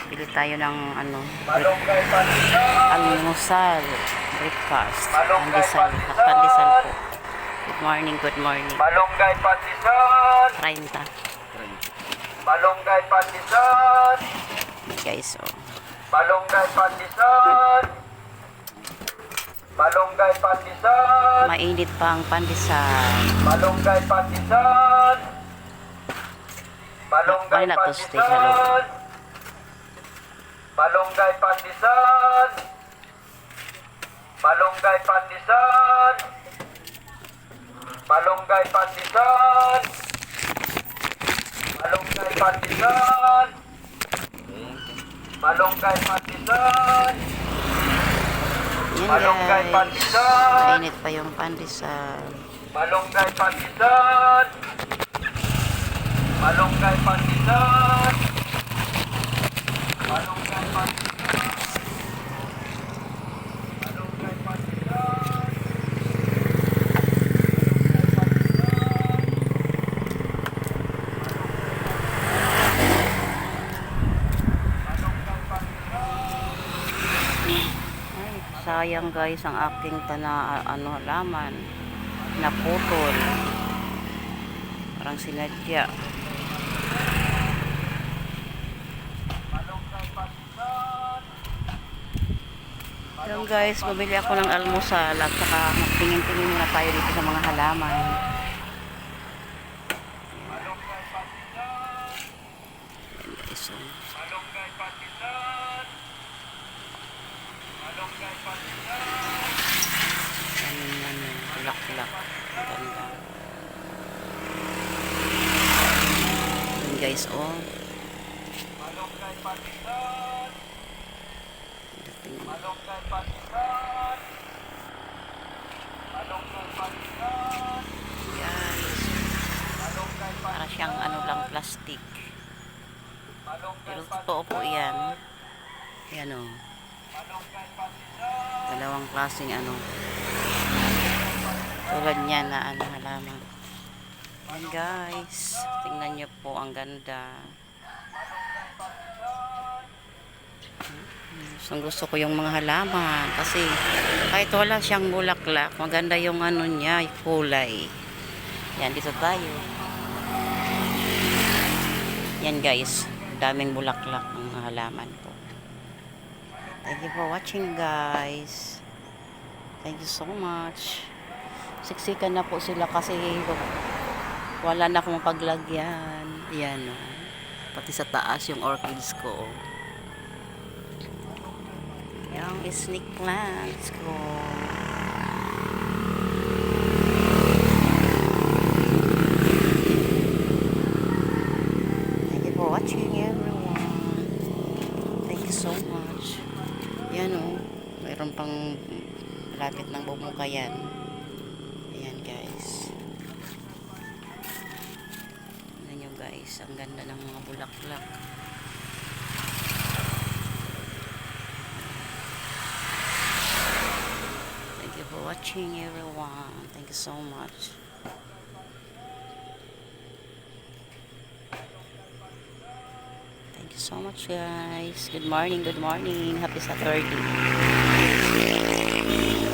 Bili tayo ng ano, Malunggay pandesal. almusal, breakfast, Malunggay pandesal, pandesal. pandesal po. Good morning, good morning. Malunggay pandesal. 30. Malunggay pandesal. Guys, oh. Malunggay pandesal. Malunggay pandesal. Mainit pa ang pandesal. Malunggay pandesal. Malunggay Why not to stay hello? pandesal. Malunggay pandesal. Malunggay pandesal. Malunggay pandesal. Malunggay pandesal. Malunggay pandesal. Yan Malunggay guys. pandesal. Mainit pa yung pandesal. Malunggay pandesal. Malunggay pandesal. Malunggay pandesal. Malunggay pandesal. Ay, sayang guys ang aking halaman. Naputol. Parang sinadya. Yung guys, bumili ako ng almusal at saka magtingin-tingin muna tayo dito sa mga halaman. Yan guys, so. Malunggay pandesal. Malunggay pandesal. Yan, bulak-bulak. Ang ganda. Yan guys, oh. Malunggay pandesal. Dating. Malunggay pandesal. Malunggay pandesal. Guys, Malunggay para siyang ano lang, plastic. Malunggay Pero totoo po yan. Yan o. Malunggay pandesal. Dalawang klaseng ano. Tulad niyan na halaman. Yan guys. Tingnan nyo po, ang ganda. Gusto ko yung mga halaman kasi kahit wala siyang bulaklak, maganda yung ano niya, kulay. Yan, dito tayo. Yan guys, daming bulaklak ng mga halaman ko. Thank you for watching guys. Thank you so much. Siksikan na po sila kasi wala na akong paglagyan. Yan o. Pati sa taas yung orchids ko o. Yung snake plants ko. Thank you for watching everyone. Thank you so much. Yan o. Mayroon pang lapit ng bumuka yan. Ayan guys. Tingnan nyo guys. Ang ganda ng mga bulaklak. Thank you for watching everyone. Thank you so much. Thank you so much guys. Good morning, good morning. Happy Saturday.